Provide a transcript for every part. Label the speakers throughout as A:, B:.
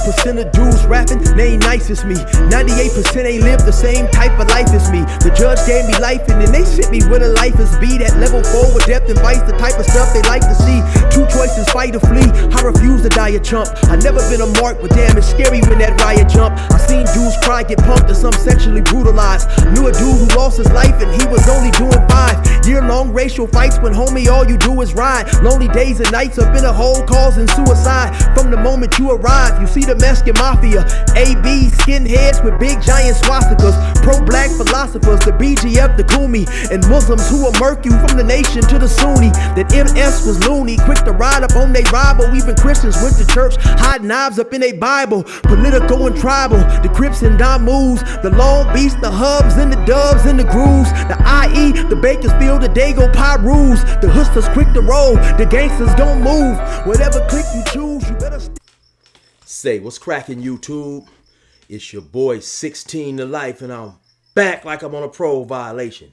A: 1% of dudes rapping, they ain't nice as me. 98% ain't live the same type of life as me. The judge gave me life and then they sent me where the life is be. That level 4 with depth and vice, the type of stuff they like to see. Two choices, fight or flee. I refuse to die a chump. I never been a mark, but damn, it's scary when that riot jump. I seen dudes cry, get punked, and some sexually brutalized. Knew a dude who lost his life and he was only doing 5 year-long racial fights when homie all you do is ride. Lonely days and nights up in a hole causing suicide. From the moment you arrive, you see the Mexican mafia, AB skinheads with big giant swastikas, pro-black philosophers, the BGF, the Kumi, and Muslims who will murk you from the nation to the Sunni. That MS was loony, quick to ride up on they rival. Even Christians went to church, hide knives up in they Bible. Political and tribal, the Crips and Damus, the Long Beach, the Hubs and the Dubs and the Grooves, the IE, the Bakersfield, the Dago Pyrus, the Hustlers quick to roll, the gangsters gon' move. Whatever click you choose, you better
B: Say, what's cracking, YouTube? It's your boy 16 to life, and I'm back like I'm on a parole violation.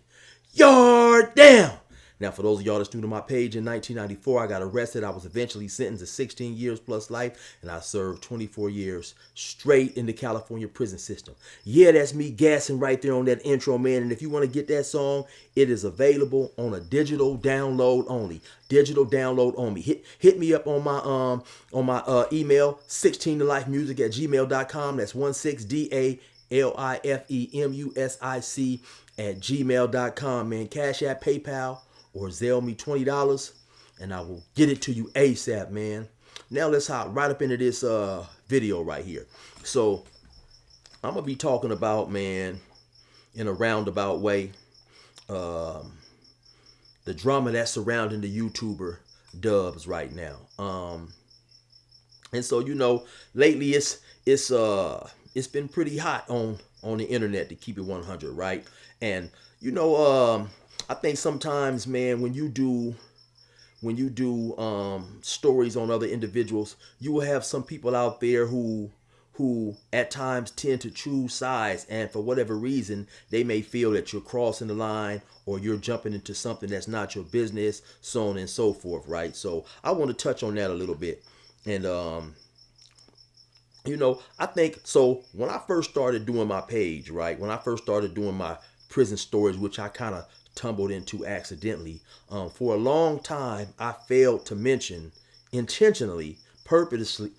B: Yard down! Now, for those of y'all that's new to my page, in 1994, I got arrested. I was eventually sentenced to 16 years plus life, and I served 24 years straight in the California prison system. Yeah, that's me gassing right there on that intro, man. And if you want to get that song, it is available on a digital download only. Digital download only. Hit me up on my email, 16tolifemusic@gmail.com. That's 16tolifemusic@gmail.com, man. Cashapp, PayPal, or Zelle me $20 and I will get it to you ASAP, man. Now let's hop right up into this video right here. So I'm gonna be talking about, man, in a roundabout way, the drama that's surrounding the YouTuber Dubs right now. And so, you know, lately it's been pretty hot on the internet, to keep it 100, right? And you know, I think sometimes, man, when you do stories on other individuals, you will have some people out there who at times tend to choose sides, and for whatever reason, they may feel that you're crossing the line or you're jumping into something that's not your business, so on and so forth, right? So I want to touch on that a little bit. And you know, I think so when I first started doing my page, right? When I first started doing my prison stories, which I kind of tumbled into accidentally, for a long time I failed to mention, intentionally, purposely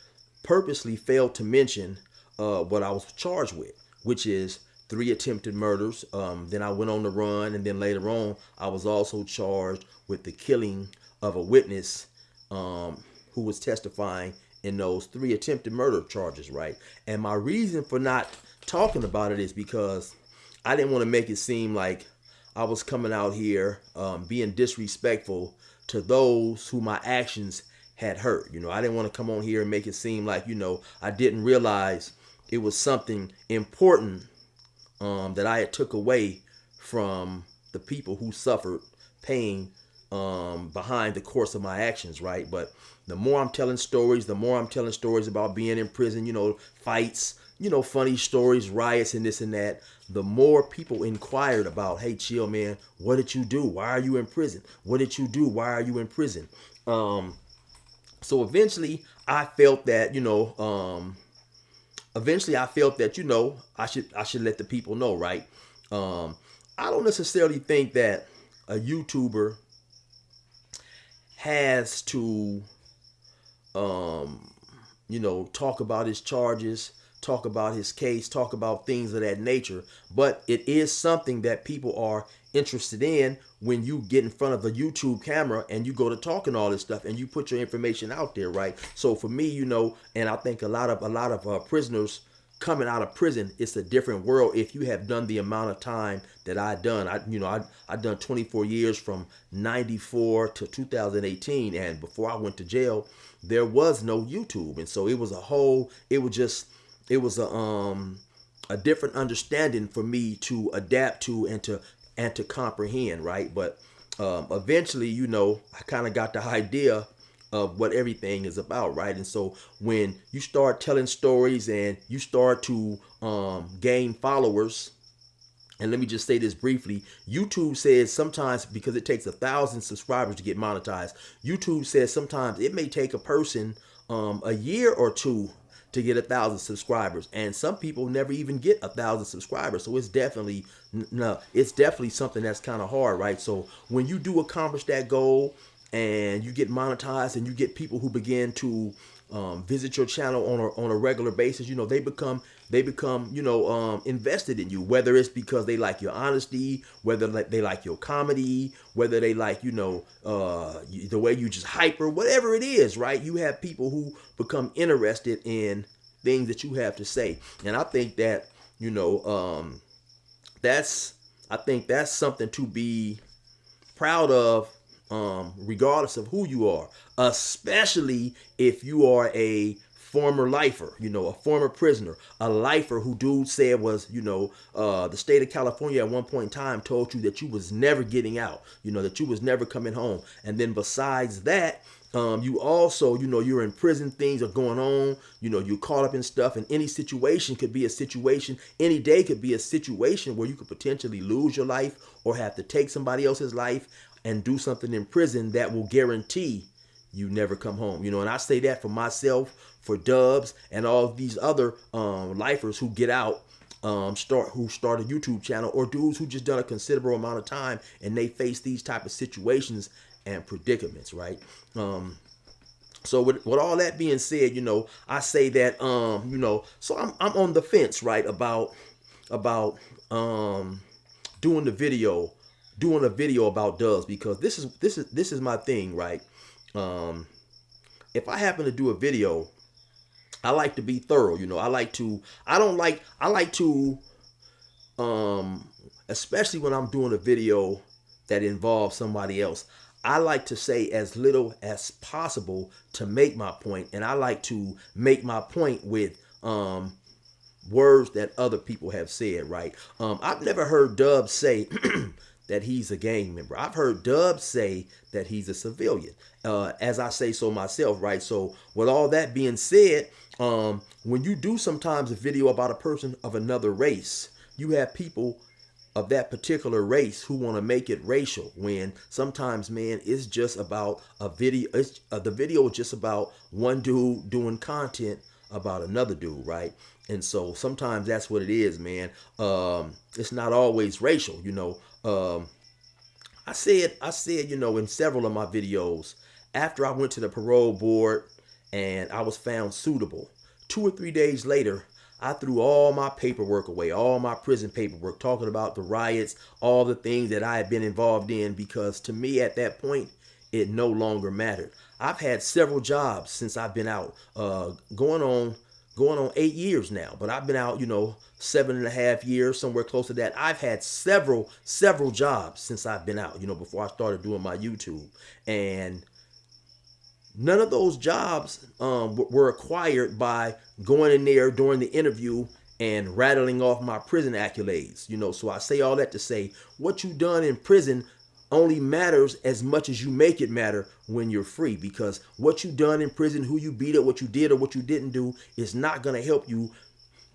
B: failed to mention what I was charged with, which is 3 attempted murders. Then I went on the run, and then later on I was also charged with the killing of a witness who was testifying in those 3 attempted murder charges, right? And my reason for not talking about it is because I didn't want to make it seem like I was coming out here being disrespectful to those who my actions had hurt. You know, I didn't want to come on here and make it seem like, you know, I didn't realize it was something important that I had took away from the people who suffered pain behind the course of my actions, right? But the more I'm telling stories, about being in prison, you know, fights, you know, funny stories, riots, and this and that, the more people inquired about, hey, chill, man, what did you do? Why are you in prison? What did you do? Why are you in prison? So eventually I felt that, you know, I should let the people know, right? I don't necessarily think that a YouTuber has to, you know, talk about his charges, talk about his case, talk about things of that nature. But it is something that people are interested in when you get in front of a YouTube camera and you go to talking all this stuff and you put your information out there, right? So for me, you know, and I think a lot of prisoners coming out of prison, it's a different world if you have done the amount of time that I done. I done 24 years from 94 to 2018, and before I went to jail, there was no YouTube, and so it was a different understanding for me to adapt to and to comprehend, right? But eventually, you know, I kind of got the idea of what everything is about, right? And so when you start telling stories and you start to gain followers, and let me just say this briefly, YouTube says sometimes, because it takes 1,000 subscribers to get monetized, YouTube says sometimes it may take a person a year or two to get 1,000 subscribers, and some people never even get 1,000 subscribers. So it's definitely it's definitely something that's kind of hard, right? So when you do accomplish that goal and you get monetized and you get people who begin to visit your channel on a regular basis, you know, they become invested in you, whether it's because they like your honesty, whether they like your comedy, whether they like, the way you just hyper, whatever it is, right? You have people who become interested in things that you have to say. And I think that, that's something to be proud of, regardless of who you are, especially if you are a former lifer, a former prisoner, a lifer who dude said was, the state of California at one point in time told you that you was never getting out, that you was never coming home. And then besides that, you also, you're in prison, things are going on, you're caught up in stuff, and any situation could be a situation, any day could be a situation where you could potentially lose your life or have to take somebody else's life and do something in prison that will guarantee you never come home. And I say that for myself, for Dubs, and all of these other lifers who get out, who start a YouTube channel, or dudes who just done a considerable amount of time and they face these type of situations and predicaments, right? So with all that being said, I say that, so I'm on the fence, right, about doing a video about Dubs, because this is my thing, right? If I happen to do a video, I like to be thorough, I like to, especially when I'm doing a video that involves somebody else, I like to say as little as possible to make my point. And I like to make my point with, words that other people have said, right? I've never heard Dubs say that he's a gang member. I've heard Dubs say that he's a civilian, as I say so myself, right? So with all that being said, when you do sometimes a video about a person of another race, you have people of that particular race who want to make it racial, when sometimes, man, it's just about a video. The video is just about one dude doing content about another dude, right? And so sometimes that's what it is, man. It's not always racial, I said, in several of my videos, after I went to the parole board and I was found suitable, 2 or 3 days later, I threw all my paperwork away, all my prison paperwork, talking about the riots, all the things that I had been involved in, because to me at that point, it no longer mattered. I've had several jobs since I've been out, going on 8 years now, but I've been out, 7.5 years, somewhere close to that. I've had several jobs since I've been out, before I started doing my YouTube. And none of those jobs were acquired by going in there during the interview and rattling off my prison accolades, So I say all that to say, what you've done in prison only matters as much as you make it matter when you're free, because what you done in prison, who you beat up, what you did or what you didn't do, is not going to help you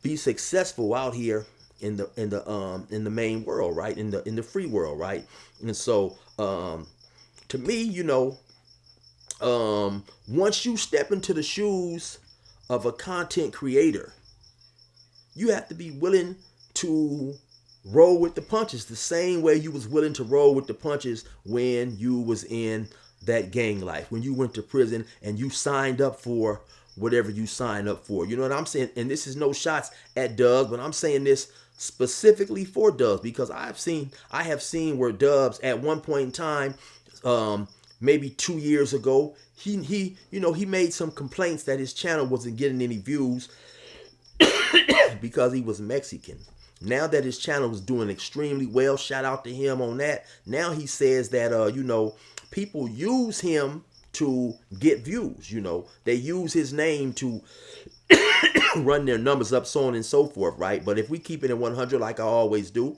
B: be successful out here in the main world, right? In the free world, right? And so to me, once you step into the shoes of a content creator, you have to be willing to roll with the punches the same way you was willing to roll with the punches when you was in that gang life, when you went to prison and you signed up for whatever you signed up for. You know what I'm saying? And this is no shots at Dubs, but I'm saying this specifically for Dubs, because I have seen where Dubs at one point in time, maybe 2 years ago, he made some complaints that his channel wasn't getting any views because he was Mexican. Now that his channel is doing extremely well, shout out to him on that. Now he says that, people use him to get views. They use his name to run their numbers up, so on and so forth, right? But if we keep it in 100 like I always do,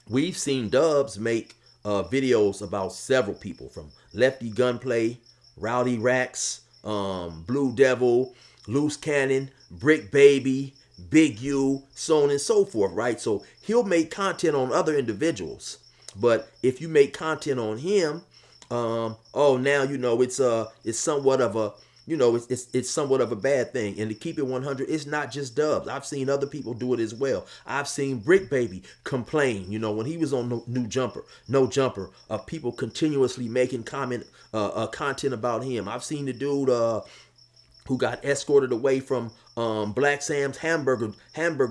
B: we've seen Dubs make videos about several people, from Lefty Gunplay, Rowdy Racks, Blue Devil, Loose Cannon, Brick Baby, Big U, so on and so forth, right? So he'll make content on other individuals, but if you make content on him, now it's somewhat of it's somewhat of a bad thing. And to keep it 100, it's not just Dubs. I've seen other people do it as well. I've seen Brick Baby complain, when he was on No Jumper, of people continuously making content about him. I've seen the dude who got escorted away from Black Sam's hamburger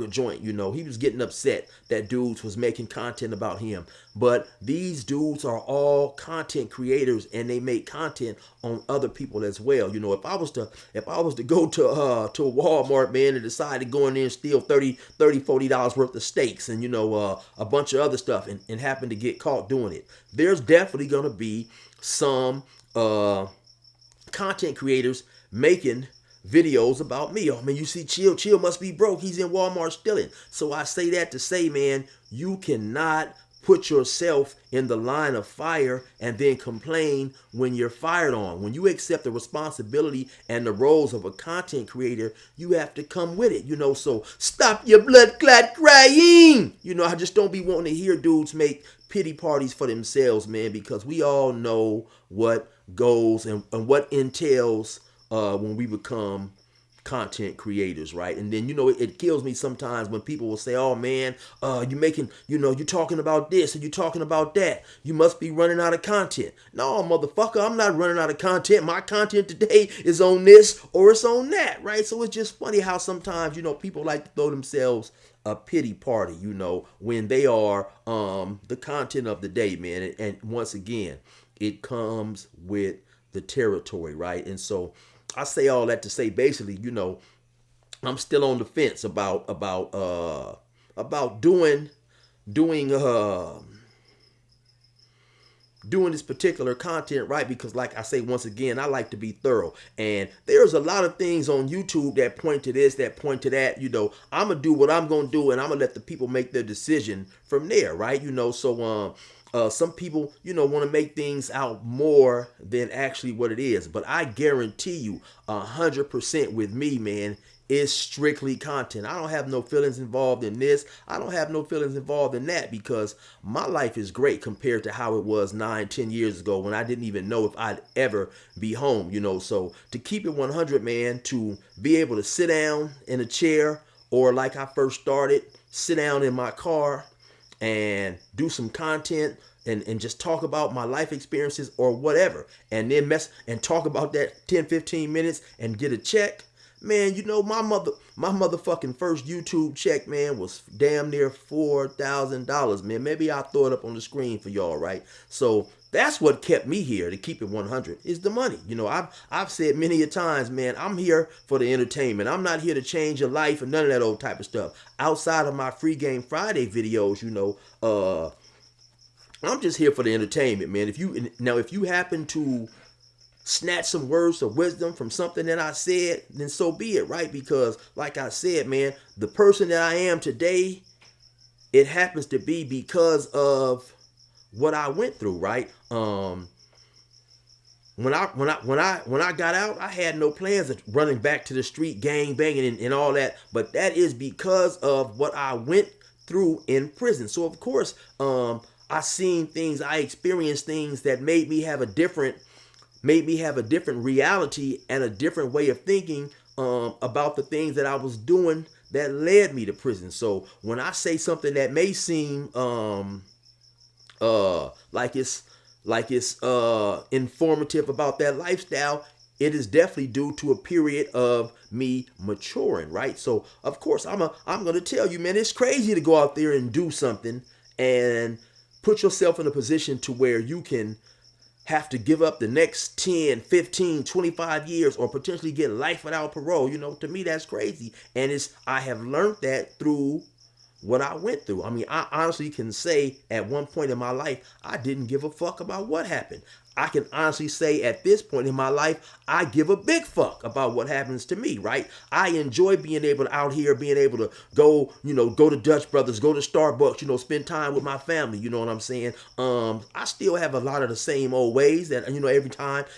B: joint. He was getting upset that dudes was making content about him. But these dudes are all content creators, and they make content on other people as well. If I was to go to Walmart, man, and decide to go in there and steal $40 worth of steaks and a bunch of other stuff, and happen to get caught doing it, there's definitely gonna be some content creators making videos about me. Oh man, you see Chill must be broke. He's in Walmart stealing. So I say that to say, man, you cannot put yourself in the line of fire and then complain when you're fired on. When you accept the responsibility and the roles of a content creator, you have to come with it, so stop your blood clot crying. I just don't be wanting to hear dudes make pity parties for themselves, man, because we all know what goes and what entails when we become content creators, right? And then it kills me sometimes when people will say, oh man, you're talking about this and you're talking about that, you must be running out of content. No, motherfucker, I'm not running out of content. My content today is on this or it's on that, right? So it's just funny how sometimes people like to throw themselves a pity party, when they are the content of the day, man. And once again, it comes with the territory, right? And so I say all that to say, basically, I'm still on the fence about doing this particular content, right? Because like I say, once again, I like to be thorough, and there's a lot of things on YouTube that point to this, that point to that. I'm gonna do what I'm gonna do, and I'm gonna let the people make their decision from there, right? So some people, want to make things out more than actually what it is. But I guarantee you 100% with me, man, is strictly content. I don't have no feelings involved in this. I don't have no feelings involved in that, because my life is great compared to how it was 9-10 years ago when I didn't even know if I'd ever be home, So to keep it 100, man, to be able to sit down in a chair, or like I first started, sit down in my car and do some content and just talk about my life experiences or whatever, and then talk about that 10-15 minutes and get a check, man. My motherfucking first YouTube check, man, was damn near $4,000, man. Maybe I'll throw it up on the screen for y'all, right? So that's what kept me here, to keep it 100, is the money. I've said many a times, man, I'm here for the entertainment. I'm not here to change your life or none of that old type of stuff. Outside of my Free Game Friday videos, I'm just here for the entertainment, man. If you happen to snatch some words of wisdom from something that I said, then so be it, right? Because like I said, man, the person that I am today, it happens to be because of what I went through, right? When I got out, I had no plans of running back to the street, gang banging and all that. But that is because of what I went through in prison. So of course, I seen things, I experienced things that made me have a different reality and a different way of thinking about the things that I was doing that led me to prison. So when I say something that may seem like it's informative about that lifestyle, it is definitely due to a period of me maturing, right? So of course I'm gonna tell you, man, it's crazy to go out there and do something and put yourself in a position to where you can have to give up the next 10, 15, 25 years, or potentially get life without parole. To me, that's crazy. And I have learned that through what I went through. I mean, I honestly can say at one point in my life, I didn't give a fuck about what happened. I can honestly say at this point in my life, I give a big fuck about what happens to me, right? I enjoy being able to out here, being able to go to Dutch Brothers, go to Starbucks, spend time with my family, you know what I'm saying? I still have a lot of the same old ways that,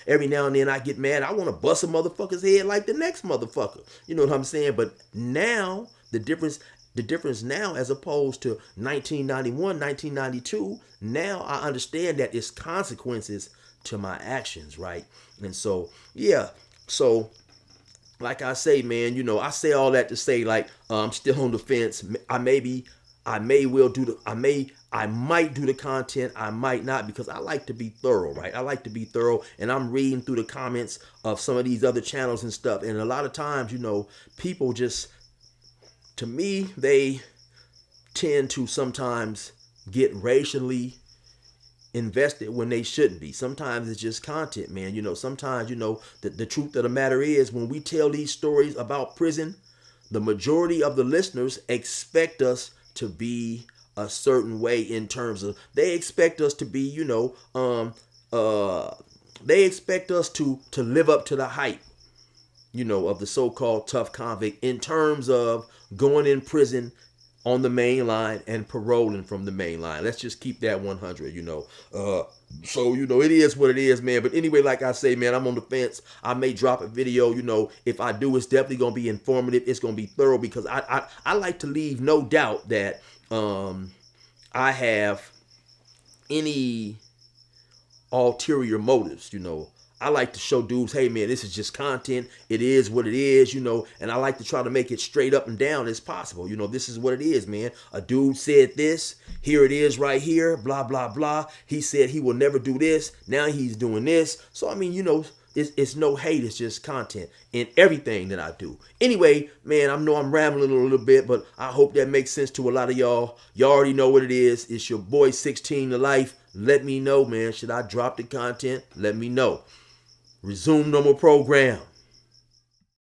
B: every now and then I get mad. I want to bust a motherfucker's head like the next motherfucker. You know what I'm saying? But now, the difference now, as opposed to 1991, 1992, now I understand that it's consequences to my actions, right? And so, yeah, So, like I say, man, I say all that to say, like, I'm still on the fence. I might do the content. I might not, because I like to be thorough, right? I like to be thorough, and I'm reading through the comments of some of these other channels and stuff. And a lot of times, people just, to me, they tend to sometimes get racially invested when they shouldn't be. Sometimes it's just content, man. Sometimes, the truth of the matter is, when we tell these stories about prison, the majority of the listeners expect us to be a certain way, in terms of, they expect us to be, they expect us to live up to the hype, of the so-called tough convict, in terms of going in prison on the main line and paroling from the main line. Let's just keep that 100, So, it is what it is, man. But anyway, like I say, man, I'm on the fence. I may drop a video, if I do, it's definitely going to be informative. It's going to be thorough, because I like to leave no doubt that I have any ulterior motives. I like to show dudes, hey, man, this is just content. It is what it is, and I like to try to make it straight up and down as possible. This is what it is, man. A dude said this. Here it is right here. Blah, blah, blah. He said he will never do this. Now he's doing this. So, I mean, it's no hate. It's just content in everything that I do. Anyway, man, I know I'm rambling a little bit, but I hope that makes sense to a lot of y'all. Y'all already know what it is. It's your boy 16 to Life. Let me know, man. Should I drop the content? Let me know. Resume normal program.